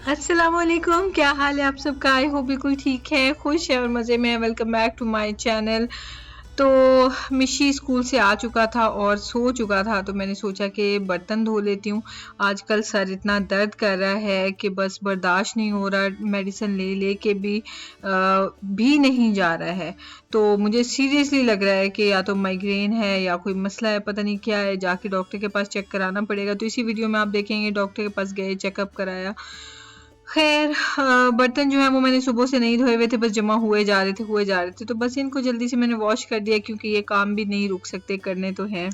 अस्सलामुअलैकुम, क्या हाल है आप सबका? आई होप बिल्कुल ठीक है, खुश है और मज़े में है। Welcome back to my channel. तो मिशी स्कूल से आ चुका था और सो चुका था, तो मैंने सोचा कि बर्तन धो लेती हूँ। आजकल सर इतना दर्द कर रहा है कि बस बर्दाश्त नहीं हो रहा, मेडिसिन ले ले के भी नहीं जा रहा है। तो मुझे सीरियसली लग रहा है कि या तो माइग्रेन है या कोई मसला है, पता नहीं क्या है। जाके डॉक्टर के पास चेक कराना पड़ेगा। तो इसी वीडियो में आप देखेंगे डॉक्टर के पास गए, चेकअप कराया। खैर बर्तन जो है वो मैंने सुबह से नहीं धोए हुए थे, बस जमा हुए जा रहे थे, तो बस इनको जल्दी से मैंने वॉश कर दिया क्योंकि ये काम भी नहीं रुक सकते, करने तो हैं।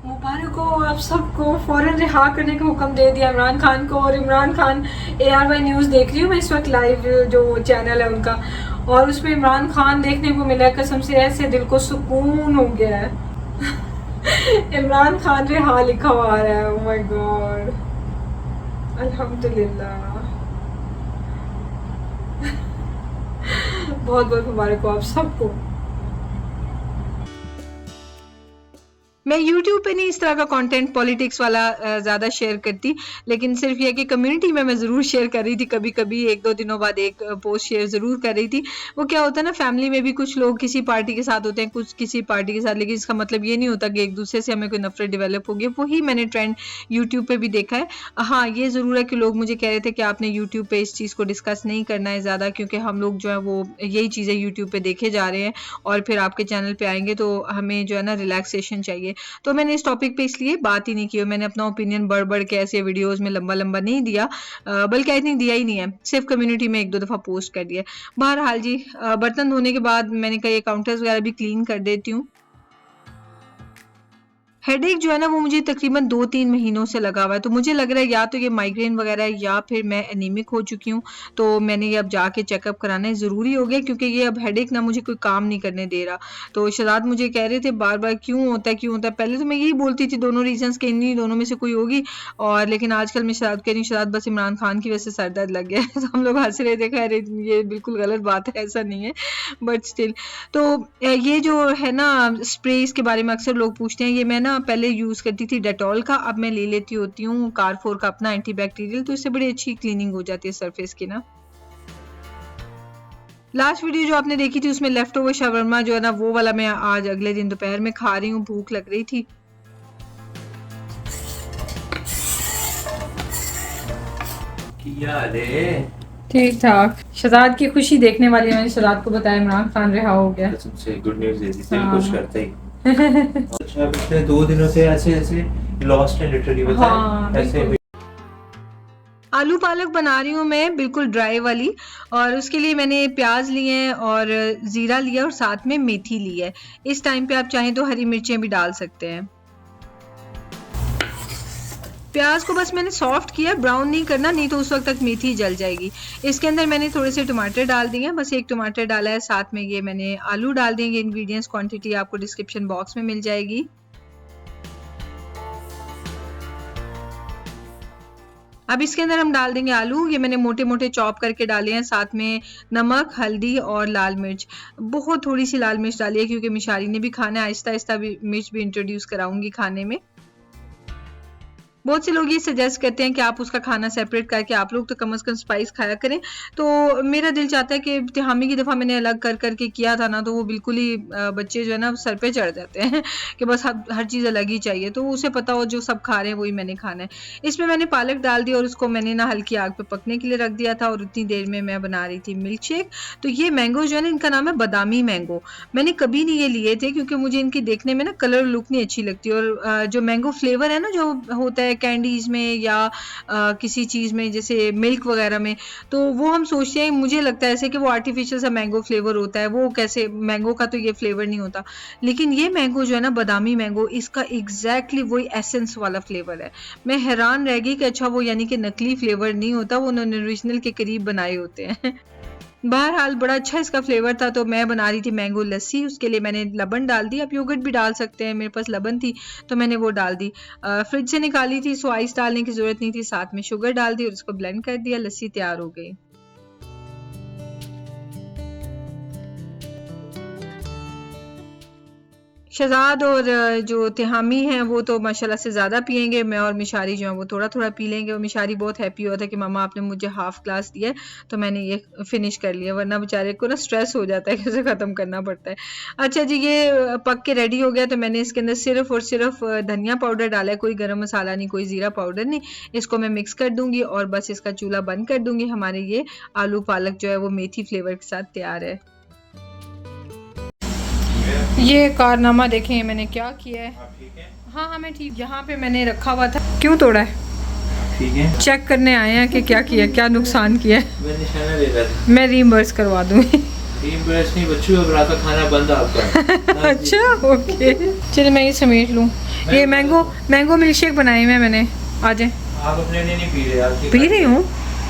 मुबारक हो आप सबको, फौरन रिहा करने का हुक्म दे दिया इमरान खान को। और इमरान खान ARY न्यूज़ देख रही हूँ मैं इस वक्त, लाइव जो चैनल है उनका, और उसमें इमरान खान देखने को मिला। कसम से ऐसे दिल को सुकून हो गया है। इमरान खान रिहा लिखा हुआ आ रहा है। ओह माय गॉड, अल्हम्दुलिल्लाह। बहुत बहुत मुबारक हो आप सबको। मैं यूट्यूब पे नहीं इस तरह का कंटेंट पॉलिटिक्स वाला ज़्यादा शेयर करती, लेकिन सिर्फ ये कि कम्युनिटी में मैं ज़रूर शेयर कर रही थी, कभी-कभी 1-2 दिनों बाद एक पोस्ट शेयर ज़रूर कर रही थी। वो क्या होता है ना, फैमिली में भी कुछ लोग किसी पार्टी के साथ होते हैं, कुछ किसी पार्टी के साथ, लेकिन इसका मतलब ये नहीं होता कि एक-दूसरे से हमें कोई नफ़रत डेवलप होगी। वही मैंने ट्रेंड यूट्यूब पे भी देखा है। हाँ, ये ज़रूर है कि लोग मुझे कह रहे थे कि आपने यूट्यूब पे इस चीज़ को डिस्कस नहीं करना है ज़्यादा, क्योंकि हम लोग जो है वो यही चीज़ें यूट्यूब पे देखे जा रहे हैं और फिर आपके चैनल पे आएँगे तो हमें जो है ना रिलैक्सेशन चाहिए। तो मैंने इस टॉपिक पे इसलिए बात ही नहीं की और मैंने अपना ओपिनियन बढ़-बढ़ के ऐसे वीडियोज़ में लंबा-लंबा नहीं दिया, बल्कि आई थिंक दिया ही नहीं है। सिर्फ़ कम्युनिटी में 1-2 दफ़ा पोस्ट कर दिया। बहरहाल जी, बर्तन धोने के बाद मैंने कहा ये काउंटर्स वगैरह भी क्लीन कर देती हूँ। हेडेक जो है ना वो मुझे तकरीबन 2-3 महीनों से लगा हुआ है, तो मुझे लग रहा है या तो ये माइग्रेन वगैरह है या फिर मैं एनीमिक हो चुकी हूँ। तो मैंने ये अब जाके चेकअप कराना है, ज़रूरी हो गया क्योंकि ये अब हेडेक ना मुझे कोई काम नहीं करने दे रहा। तो शहज़ाद मुझे कह रहे थे बार-बार क्यों होता है, क्यों होता है? पहले तो मैं यही बोलती थी दोनों रीज़न्स के, इन्हीं दोनों में से कोई होगी, और लेकिन आजकल मैं शहज़ाद कह रही हूँ शहज़ाद बस इमरान खान की वजह से सर दर्द लग गया है। तो हम लोग हँस रहे थे, खैर ये बिल्कुल गलत बात है, ऐसा नहीं है, बट स्टिल। तो ये जो है ना स्प्रे, इसके बारे में अक्सर लोग पूछते हैं। ये मैं ना पहले यूज़ करती थी डेटॉल का, अब मैं ले लेती होती हूँ कारफोर का अपना एंटीबैक्टीरियल, तो इससे बड़ी अच्छी क्लीनिंग हो जाती है सरफेस की ना। लास्ट वीडियो जो आपने देखी थी उसमें लेफ्ट ओवर shawarma जो है ना वो वाला मैं आज अगले दिन दोपहर में खा रही हूँ, भूख लग रही थी। क्या है? ठीक ठाक। शहजाद की खुशी देखने वाली है, मैंने शहजाद को बताया इमरान खान रिहा हो गया। सबसे गुड न्यूज़ है, जिससे भी कुछ हाँ। करते ही। अच्छा, पिछले 2 दिनों से ऐसे ऐसे लॉस्ट है लिटरली, पता है हाँ ऐसे। बिल्कुल। आलू पालक बना रही हूँ मैं बिल्कुल ड्राई वाली, और उसके लिए मैंने प्याज लिए हैं और ज़ीरा लिया और साथ में मेथी ली है। इस टाइम पे आप चाहें तो हरी मिर्चें भी डाल सकते हैं। प्याज को बस मैंने सॉफ्ट किया, ब्राउन नहीं करना, नहीं तो उस वक्त तक मेथी जल जाएगी। इसके अंदर मैंने थोड़े से टमाटर डाल दिए हैं, बस एक टमाटर डाला है, साथ में ये मैंने आलू डाल देंगे। इंग्रेडिएंट्स क्वांटिटी आपको डिस्क्रिप्शन बॉक्स में मिल जाएगी। अब इसके अंदर हम डाल देंगे आलू। ये मैंने मोटे-मोटे चॉप करके डाले हैं, साथ में नमक, हल्दी और लाल मिर्च। बहुत थोड़ी-सी लाल मिर्च डाली है क्योंकि मिशारी ने भी खाना है, आहिस्ता-आहिस्ता भी मिर्च भी इंट्रोड्यूस कराऊँगी खाने में। बहुत से लोग ये सजेस्ट करते हैं कि आप उसका खाना सेपरेट करके आप लोग तो कम से कम स्पाइस खाया करें। तो मेरा दिल चाहता है कि तिहामी की दफ़ा मैंने अलग कर के किया था ना, तो वो बिल्कुल ही बच्चे जो है ना सर पे चढ़ जाते हैं कि बस हर चीज़ अलग ही चाहिए। तो उसे पता हो जो सब खा रहे हैं वही मैंने खाना है। इसमें मैंने पालक डाल दी और उसको मैंने ना हल्की आग पे पकने के लिए रख दिया था, और उतनी देर में मैं बना रही थी मिल्क शेक। तो ये मैंगो जो है ना, इनका नाम है बादामी मैंगो। मैंने कभी नहीं ये लिए थे क्योंकि मुझे इनकी देखने में ना कलर लुक नहीं अच्छी लगती, और जो मैंगो फ्लेवर है ना जो होता है कैंडीज में या किसी चीज़ में जैसे मिल्क वगैरह में, तो वो हम सोचते हैं, मुझे लगता है ऐसे कि वो आर्टिफिशियल सा मैंगो फ्लेवर होता है, वो कैसे मैंगो का तो ये फ्लेवर नहीं होता। लेकिन ये मैंगो जो है ना बादामी मैंगो, इसका एग्जैक्टली वही एसेंस वाला फ्लेवर है। मैं हैरान रह गई कि अच्छा वो यानी कि नकली फ्लेवर नहीं होता, वो उन्होंने ओरिजिनल के करीब बनाए होते हैं। बहरहाल बड़ा अच्छा इसका फ्लेवर था। तो मैं बना रही थी मैंगो लस्सी, उसके लिए मैंने लबन डाल दी। आप योगर्ट भी डाल सकते हैं, मेरे पास लबन थी तो मैंने वो डाल दी। फ्रिज से निकाली थी, सो आइस डालने की ज़रूरत नहीं थी, साथ में शुगर डाल दी और इसको ब्लेंड कर दिया, लस्सी तैयार हो गई। शहजाद और जो तिहामी हैं वो तो माशाल्लाह से ज़्यादा पियेंगे, मैं और मिशारी जो है वो थोड़ा थोड़ा पी लेंगे। और मिशारी बहुत हैप्पी हुआ था कि मम्मा आपने मुझे हाफ ग्लास दिया है तो मैंने ये फिनिश कर लिया, वरना बेचारे को ना स्ट्रेस हो जाता है कि उसे ख़त्म करना पड़ता है। अच्छा जी, ये पक के रेडी हो गया तो मैंने इसके अंदर सिर्फ और सिर्फ धनिया पाउडर डाला है, कोई गर्म मसाला नहीं, कोई ज़ीरा पाउडर नहीं। इसको मैं मिक्स कर दूंगी और बस इसका चूल्हा बंद कर दूंगी। हमारे ये आलू पालक जो है वो मेथी फ्लेवर के साथ तैयार है। ये कारनामा देखें मैंने क्या किया है। ठीक है? हाँ हाँ मैं ठीक, यहाँ पे मैंने रखा हुआ था, क्यों तोड़ा है? ठीक है, चेक करने आए हैं कि क्या किया, क्या नुकसान किया है। मैं निशाना ले रहा था। मैं रीइंबर्स करवा दूंगी। रीइंबर्स नहीं बच्चों, अब रात का खाना बंद है आपका। अच्छा ओके, चलिए मैं ये समेट लूँ। ये मैंगो मिल्क शेक बनाए हुए हैं मैंने, आ जाए। आप अपने लिए नहीं पी रहे, आप पी रही हूँ,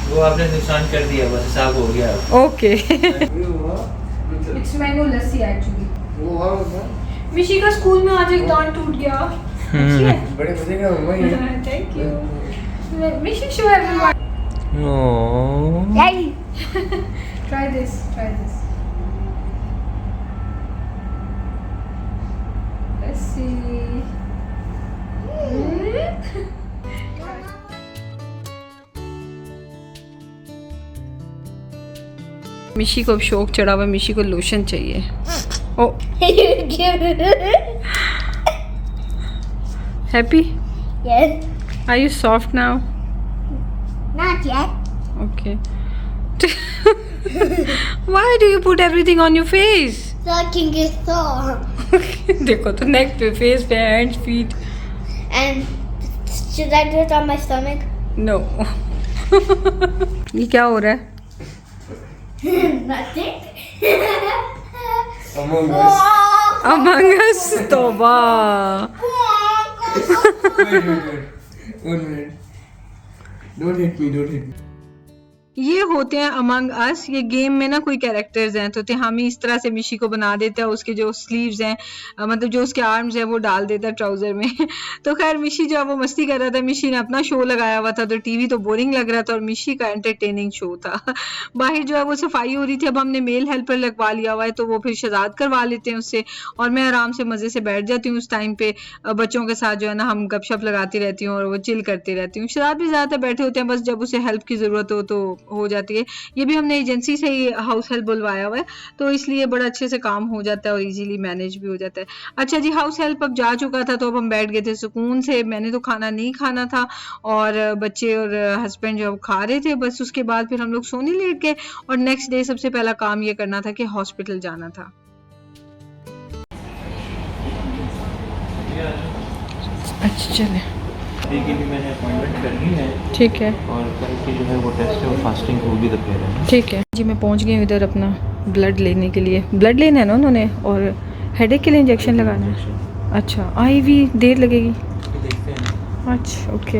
वो आपने नुकसान कर दिया, बस साफ हो गया। Okay. It's mango lassi actually. मिशी का स्कूल में आज एक दांत टूट गया। अच्छी है? बड़े मजे का हुआ ये। Thank you. मिशी शो everyone. Try this. Let's see. मिशी को अब शौक चढ़ा हुआ, मिशी को लोशन चाहिए। ओ happy? Yes. Are you soft now? Not yet. Okay. Why do you put everything on your face? So I can get sore. देखो तो नेक पे, फेस पे, hands, feet. And should I do it on my stomach? No. ये क्या हो रहा है? Nothing. Among Us. Among Us, तौबा। Wait. 1 minute. Don't hit me. ये होते हैं अमंग अस। ये गेम में ना कोई कैरेक्टर्स हैं, तो तिहामी इस तरह से मिशी को बना देता है, उसके जो स्लीव्स हैं मतलब जो उसके आर्म्स हैं वो डाल देता है ट्राउजर में। तो खैर मिशी जो है वो मस्ती कर रहा था। मिशी ने अपना शो लगाया हुआ था तो टीवी तो बोरिंग लग रहा था और मिशी का एंटरटेनिंग शो था। बाहर जो है वो सफाई हो रही थी, अब हमने मेल हेल्पर लगवा लिया हुआ है तो वो फिर शहजाद करवा लेते हैं उससे, और मैं आराम से मज़े से बैठ जाती हूँ उस टाइम पे बच्चों के साथ जो है ना, हम गपशप लगाती रहती हूँ और वो चिल करती रहती हूँ। शहजाद भी ज़्यादातर बैठे होते हैं, बस जब उसे हेल्प की ज़रूरत हो तो हो जाती है। ये भी हमने एजेंसी से ही हाउस हेल्प बुलवाया हुआ है तो इसलिए बड़ा अच्छे से काम हो जाता है और इजीली मैनेज भी हो जाता है। अच्छा जी, हाउस हेल्प अब जा चुका था तो अब हम बैठ गए थे सुकून से। मैंने तो खाना नहीं खाना था और बच्चे और हस्बैंड जो खा रहे थे, बस उसके बाद फिर हम लोग सोने लेट गए और नेक्स्ट डे सबसे पहला काम ये करना था कि हॉस्पिटल जाना था। अच्छा चले, के लिए मैंने अपॉइंटमेंट कर ली है, ठीक है, और कल की जो है वो टेस्ट है वो फास्टिंग होगी दोपहर में। ठीक है जी। मैं पहुंच गई हूँ इधर अपना ब्लड लेने के लिए। ब्लड लेना है ना उन्होंने, और हेडेक के लिए इंजेक्शन लगाना है। अच्छा, आईवी देर लगेगी? देखते हैं। अच्छा ओके।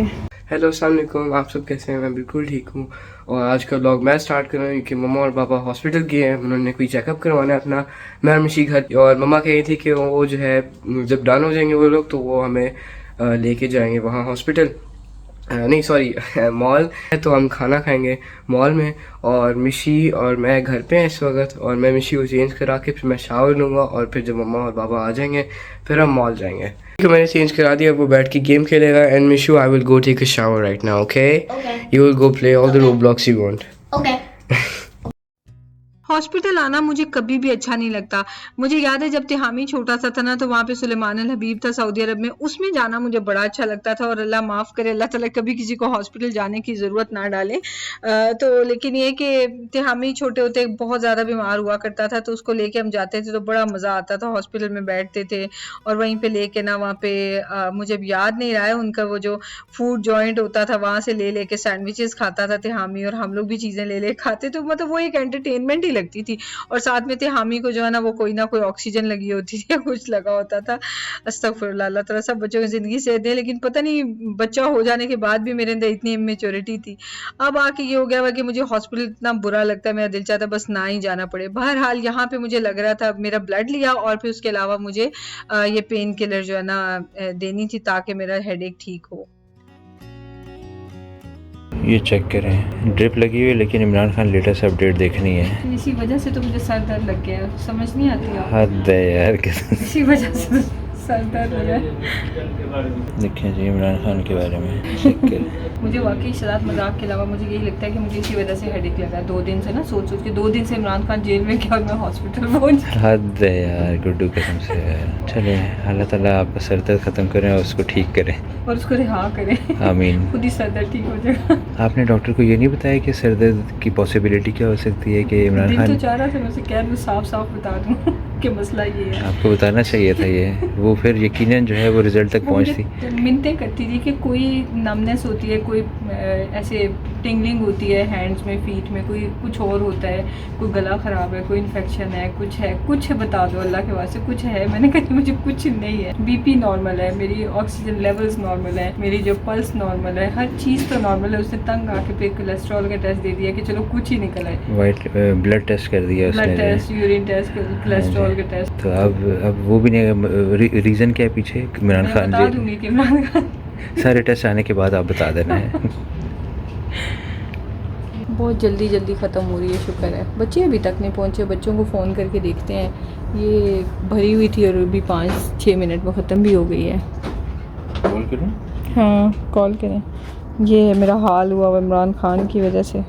हेलो अस्सलाम वालेकुम, आप सब कैसे हैं? मैं बिल्कुल ठीक हूँ। और आज का व्लॉग मैं स्टार्ट कर रहा हूँ क्योंकि मम्मा और पापा हॉस्पिटल गए हैं, उन्होंने कोई चेकअप करवाना है अपना। मैं और मिशी घर, और मम्मा कह रही थी कि वो जो है जब डन हो जाएंगे वो लोग तो वो हमें लेके जाएंगे वहाँ हॉस्पिटल, नहीं सॉरी मॉल है, तो हम खाना खाएंगे मॉल में। और मिशी और मैं घर पे हैं इस वक्त, और मैं मिशी को चेंज करा के फिर मैं शावर लूँगा और फिर जब मम्मा और पापा आ जाएंगे फिर हम मॉल जाएंगे। तो मैंने चेंज करा दिया, वो बैठ के गेम खेलेगा। And Mishu, I will go take a shower right now, okay? You will go play all the Roblox you want. Okay. Hospital आना मुझे कभी भी अच्छा नहीं लगता। मुझे याद है जब तिहामी छोटा सा था ना, तो वहाँ पे सुलेमान अल हबीब था सऊदी अरब में, उसमें जाना मुझे बड़ा अच्छा लगता था। और अल्लाह माफ़ करे, अल्लाह ताला कभी किसी को हॉस्पिटल जाने की ज़रूरत ना डाले। तो लेकिन ये कि तिहामी छोटे होते बहुत ज़्यादा बीमार हुआ करता था तो उसको लेके हम जाते थे तो बड़ा मज़ा आता था। हॉस्पिटल में बैठते थे और वहीं पर लेके ना वहाँ पे मुझे अब याद नहीं रहा है, उनका वो जो फूड जॉइंट होता था वहाँ से ले लेके सैंडविचेस खाता था तिहामी, और हम लोग भी चीज़ें ले ले खाते। तो मतलब वो एक एंटरटेनमेंट ही लगती थी। और साथ में तिहामी को जो है ना वो कोई ना कोई ऑक्सीजन लगी होती थी या कुछ लगा होता था। अस्तगफुरुल्लाह, अल्लाह ताला सब बच्चों की ज़िंदगी से दे, लेकिन पता नहीं बच्चा हो जाने के बाद भी मेरे अंदर इतनी इमेच्योरिटी थी। अब आके ये हो गया हुआ कि मुझे हॉस्पिटल इतना बुरा लगता है, मेरा दिल चाहता है बस ना ही जाना पड़े। बहरहाल यहाँ पे मुझे लग रहा था मेरा ब्लड लिया और फिर उसके अलावा मुझे ये पेन किलर जो है ना देनी थी ताकि मेरा हेडेक ठीक हो। ये चेक करें, ड्रिप लगी हुई है, लेकिन इमरान खान लेटेस्ट अपडेट देखनी है। इसी वजह से तो मुझे सर दर्द लग गया है, समझ नहीं आती आप। हद है यार। इसी वजह से सर दर्द लगा है। देखें जी इमरान खान के बारे में चेक करें। मुझे वाकई शरारत मजाक के अलावा मुझे यही लगता है कि मुझे इसी वजह से हेडेक लगा है 2 दिन से ना, सोच सोच के 2 दिन से इमरान खान जेल में गया और मैं हॉस्पिटल पहुंच। हद है यार गुड्डू कसम से यार। चले अल्लाह ताला आपका सर दर्द ख़त्म करें और उसको ठीक करें और उसको रिहा करें। आमीन। खुद ही सर दर्द ठीक हो जाएगा। आपने डॉक्टर को ये नहीं बताया कि सर दर्द की पॉसिबिलिटी क्या हो सकती है कि इमरान दिल तो खान? चाह रहा था मैं उसे कह दूँ, साफ साफ बता दूँ कि मसला ये है। आपको बताना चाहिए था ये, वो फिर यकीनन जो है वो रिज़ल्ट तक वो मुझे पहुंचती। मिन्नतें करती थी कि कोई नमनेस होती है, कोई ऐसे टिंगलिंग होती है हैंड्स में, फीट में, कोई कुछ और होता है, कोई गला ख़राब है, कोई इन्फेक्शन है, कुछ बता दो अल्लाह के वास्ते, कुछ है। मैंने कहा मुझे कुछ नहीं है, बीपी नॉर्मल है, मेरी ऑक्सीजन लेवल्स नॉर्मल है, मेरी जो पल्स नॉर्मल है, हर चीज़ तो नॉर्मल है। उसने तंग आके फिर कोलेस्ट्रॉल का टेस्ट दे दिया कि चलो कुछ ही निकल आए। वाइट ब्लड टेस्ट कर दिया उसने। Blood test, urine test, cholesterol का टेस्ट। तो अब वो भी नहीं, रीज़न क्या है पीछे? इमरान मैं खान बता दूंगी कि इमरान खान सारे टेस्ट आने के बाद आप बता देना है। बहुत जल्दी जल्दी ख़त्म हो रही है, शुक्र है। बच्चे अभी तक नहीं पहुँचे, बच्चों को फ़ोन करके देखते हैं। ये भरी हुई थी और अभी 5-6 मिनट में ख़त्म भी हो गई है। कॉल करूं? हाँ कॉल करें। ये मेरा हाल हुआ इमरान खान की वजह से।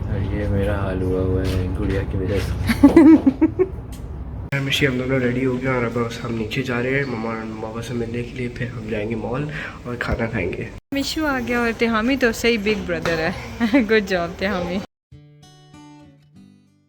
और ये मेरा हाल हुआ है गुड़िया की वजह से। मिशी हम दोनों रेडी हो गए और अब बस हम नीचे जा रहे हैं मम्मा और पापा से मिलने के लिए। फिर हम जाएंगे मॉल और खाना खाएंगे। मिशू आ गया और तिहामी तो सही बिग ब्रदर है। Good job Tihami.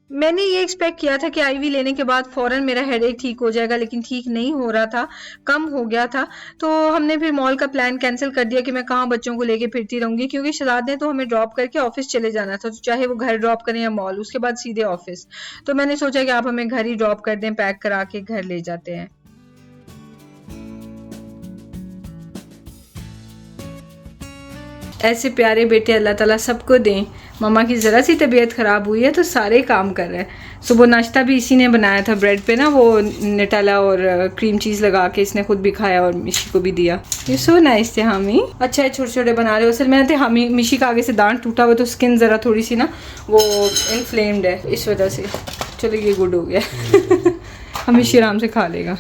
मैंने ये एक्सपेक्ट किया था कि आईवी लेने के बाद फ़ौरन मेरा हेडेक ठीक हो जाएगा, लेकिन ठीक नहीं हो रहा था, कम हो गया था। तो हमने फिर मॉल का प्लान कैंसिल कर दिया कि मैं कहाँ बच्चों को लेके फिरती रहूँगी, क्योंकि शहजाद ने तो हमें ड्रॉप करके ऑफिस चले जाना था, तो चाहे वो घर ड्रॉप करें या मॉल, उसके बाद सीधे ऑफिस। तो मैंने सोचा कि आप हमें घर ही ड्रॉप कर दें, पैक करा के घर ले जाते हैं। ऐसे प्यारे बेटे अल्लाह ताला सबको दें। मम्मा की ज़रा सी तबीयत ख़राब हुई है तो सारे काम कर रहे हैं। सुबह नाश्ता भी इसी ने बनाया था, ब्रेड पे ना वो नटेला और क्रीम चीज़ लगा के इसने खुद भी खाया और मिशी को भी दिया। ये सो नाइस थे हामी। अच्छा है छोटे छोटे बना रहे हो। असल में थे हामी, मिशी का आगे से दांत टूटा हुआ तो स्किन ज़रा थोड़ी सी ना वो इन्फ्लेम्ड है, इस वजह से। चलो ये गुड हो गया। हमेशा आराम से खा लेगा।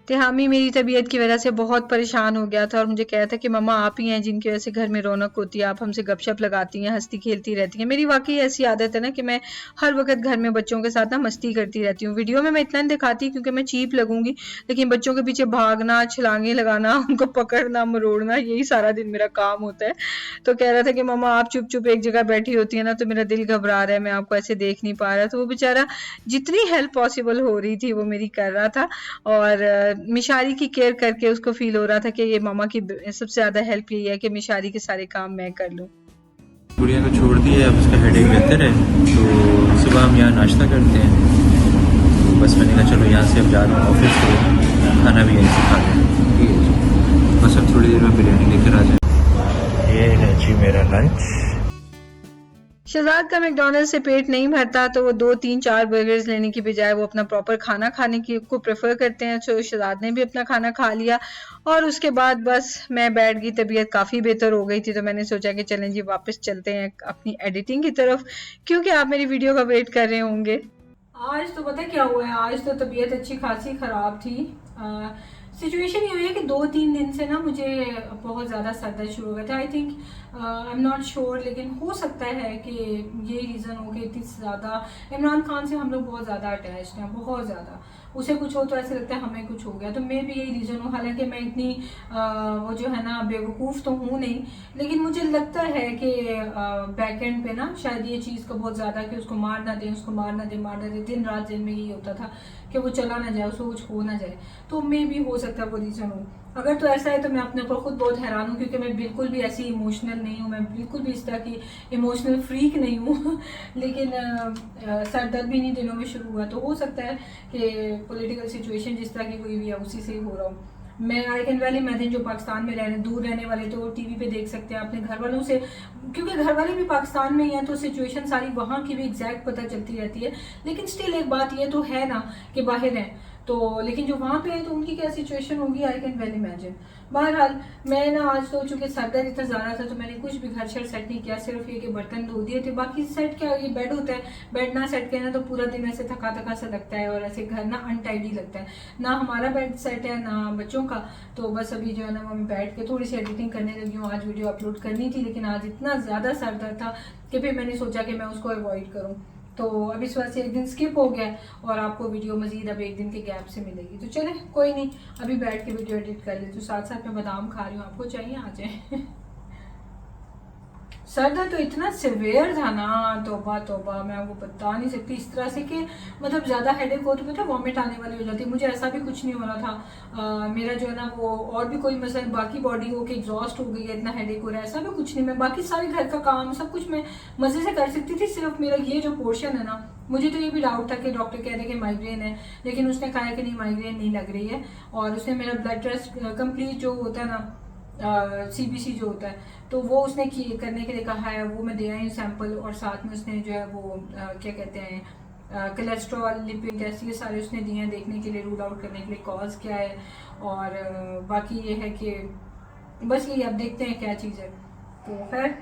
तिहामी मेरी तबीयत की वजह से बहुत परेशान हो गया था और मुझे कहा था कि मम्मा आप ही हैं जिनकी वजह से घर में रौनक होती है, आप हमसे गपशप लगाती हैं, हंसती खेलती रहती हैं। मेरी वाकई ऐसी आदत है ना कि मैं हर वक्त घर में बच्चों के साथ ना मस्ती करती रहती हूँ। वीडियो में मैं इतना नहीं दिखाती क्योंकि मैं चीप लगूंगी, लेकिन बच्चों के पीछे भागना, छलांगे लगाना, उनको पकड़ना, मरोड़ना, यही सारा दिन मेरा काम होता है। तो कह रहा था कि मम्मा आप चुप चुप एक जगह बैठी होती है ना तो मेरा दिल घबरा रहा है, मैं आपको ऐसे देख नहीं पा रहा। तो वो बेचारा जितनी हेल्प पॉसिबल हो रही थी वो मेरी कर रहा था और मिशारी की केयर करके उसको फील हो रहा था कि ये मामा की सबसे ज़्यादा हेल्प यही है कि मिशारी के सारे काम मैं कर लूँ। गुड़िया को छोड़ दिया, अब उसका हेडेक बेहतर है, तो सुबह हम यहाँ नाश्ता करते हैं। तो बस मैंने कहा चलो यहाँ से अब जा रहा हूँ ऑफिस, तो खाना भी यहीं से खा लें। बस अब थोड़ी देर में बिरयानी लेकर आ जाए। ये है जी मेरा लंच। शहजाद का मैकडॉनल्ड्स से पेट नहीं भरता तो वो 2-3-4 बर्गर्स लेने की बजाय वो अपना प्रॉपर खाना खाने की को प्रेफर करते हैं। तो शहजाद ने भी अपना खाना खा लिया और उसके बाद बस मैं बैठ गई। तबीयत काफ़ी बेहतर हो गई थी तो मैंने सोचा कि चलें जी वापस चलते हैं अपनी एडिटिंग की तरफ, क्योंकि आप मेरी वीडियो का वेट कर रहे होंगे। आज तो पता क्या हुआ है, आज तो तबीयत अच्छी खासी ख़राब थी। सिचुएशन ये हुई है कि 2-3 दिन से ना मुझे बहुत ज़्यादा सर दर्द शुरू हो गया था। I think I am not sure, लेकिन हो सकता है कि ये रीज़न हो कि इतनी ज़्यादा इमरान खान से हम लोग बहुत ज़्यादा अटैच्ड हैं, बहुत ज़्यादा। उसे कुछ हो तो ऐसे लगता है हमें कुछ हो गया, तो मे भी यही रीज़न हो। हालांकि मैं इतनी वो जो है ना बेवकूफ़ तो हूँ नहीं, लेकिन मुझे लगता है कि बैक एंड पे ना शायद ये चीज़ का बहुत ज़्यादा कि उसको मार ना दें, उसको मार ना दें, दिन रात दिन में यही होता था कि वो चला ना जाए, उसको कुछ हो ना जाए। तो मे भी हो सकता है वो रीज़न हो। अगर तो ऐसा है तो मैं अपने ऊपर खुद बहुत हैरान हूँ, क्योंकि मैं बिल्कुल भी ऐसी इमोशनल नहीं हूँ, मैं बिल्कुल भी इस तरह की इमोशनल फ्रीक नहीं हूँ। लेकिन सर दर्द भी इन्हीं दिनों में शुरू हुआ, तो हो सकता है कि पॉलिटिकल सिचुएशन जिस तरह की हुई हुई है उसी से ही हो रहा हूँ। मैं आई कैन वेल इमेजिन जो पाकिस्तान में दूर रहने वाले तो टीवी पे देख सकते हैं अपने घर वालों से, क्योंकि घर वाले भी पाकिस्तान में ही हैं तो सिचुएशन सारी वहाँ की भी एग्जैक्ट पता चलती रहती है। लेकिन स्टिल एक बात ये तो है ना कि बाहर हैं तो लेकिन जो वहाँ पे है तो उनकी क्या सिचुएशन होगी आई कैन वेल इमेजिन। बहरहाल मैं ना आज तो चूंकि सरदर्द इतना ज़्यादा था तो मैंने कुछ भी घर शर सेट नहीं किया, सिर्फ ये कि बर्तन धो दिए थे। बाकी सेट क्या, ये बेड होता है, बेड ना सेट किया ना तो पूरा दिन ऐसे थका थका सा लगता है और ऐसे घर ना अनटाइडी लगता है। ना हमारा बेड सेट है ना बच्चों का, तो बस अभी जो है ना मैं बैठ के थोड़ी सी एडिटिंग करने लगी हूँ। आज वीडियो अपलोड करनी थी लेकिन आज इतना ज़्यादा सरदर्द था कि फिर मैंने सोचा कि मैं उसको अवॉइड करूँ, तो अब इस वजह से एक दिन स्किप हो गया और आपको वीडियो मजीद अब एक दिन के गैप से मिलेगी। तो चले कोई नहीं, अभी बैठ के वीडियो एडिट कर लेती हूँ। साथ साथ मैं बादाम खा रही हूँ, आपको चाहिए आ जाए। सरदर्द तो इतना सिवियर था ना, तौबा तौबा, मैं वो बता नहीं सकती। इस तरह से कि मतलब ज़्यादा हेडेक हो तो पता वॉमिट आने वाली हो जाती है। मुझे ऐसा भी कुछ नहीं हो रहा था। मेरा जो है ना वो और भी कोई मसला बाकी बॉडी हो के एग्जॉस्ट हो गई है, इतना हेडेक हो रहा है, ऐसा भी कुछ नहीं। मैं बाकी सारे घर का काम सब कुछ मैं मज़े से कर सकती थी, सिर्फ मेरा ये जो पोर्शन है ना, मुझे तो ये भी डाउट था कि डॉक्टर कह रहे हैं कि माइग्रेन है, लेकिन उसने कहा है कि नहीं माइग्रेन नहीं लग रही है। और उसने मेरा ब्लड टेस्ट कंप्लीट जो होता है ना CBC जो होता है तो वो उसने करने के लिए कहा है, वो मैं दे आई हूँ सैंपल। और साथ में उसने जो है वो क्या कहते हैं कोलेस्ट्रॉल, लिपिड टेस्ट, ये सारे उसने दिए हैं देखने के लिए, रूल आउट करने के लिए कॉज क्या है। और बाकी ये है कि बस ये अब देखते हैं क्या चीज़ है। तो खैर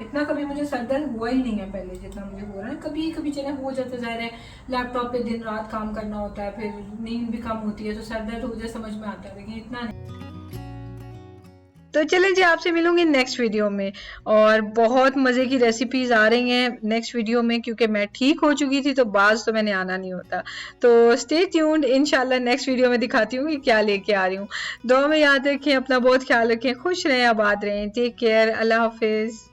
इतना कभी मुझे सरदर्द हुआ ही नहीं है पहले जितना मुझे हो रहा है। कभी कभी चले हो जाता है, ज़ाहिर है लैपटॉप पे दिन रात काम करना होता है, फिर नींद भी कम होती है तो सरदर्द हो जाए समझ में आता है, लेकिन इतना नहीं। तो चलें जी, आपसे मिलूंगी नेक्स्ट वीडियो में और बहुत मज़े की रेसिपीज़ आ रही हैं नेक्स्ट वीडियो में, क्योंकि मैं ठीक हो चुकी थी तो बाज तो मैंने आना नहीं होता। तो स्टे ट्यून्ड, इंशाल्लाह नेक्स्ट वीडियो में दिखाती हूँ कि क्या लेके आ रही हूँ। दुआ में याद रखें, अपना बहुत ख्याल रखें, खुश रहें, आबाद रहें, टेक केयर, अल्लाह हाफिज़।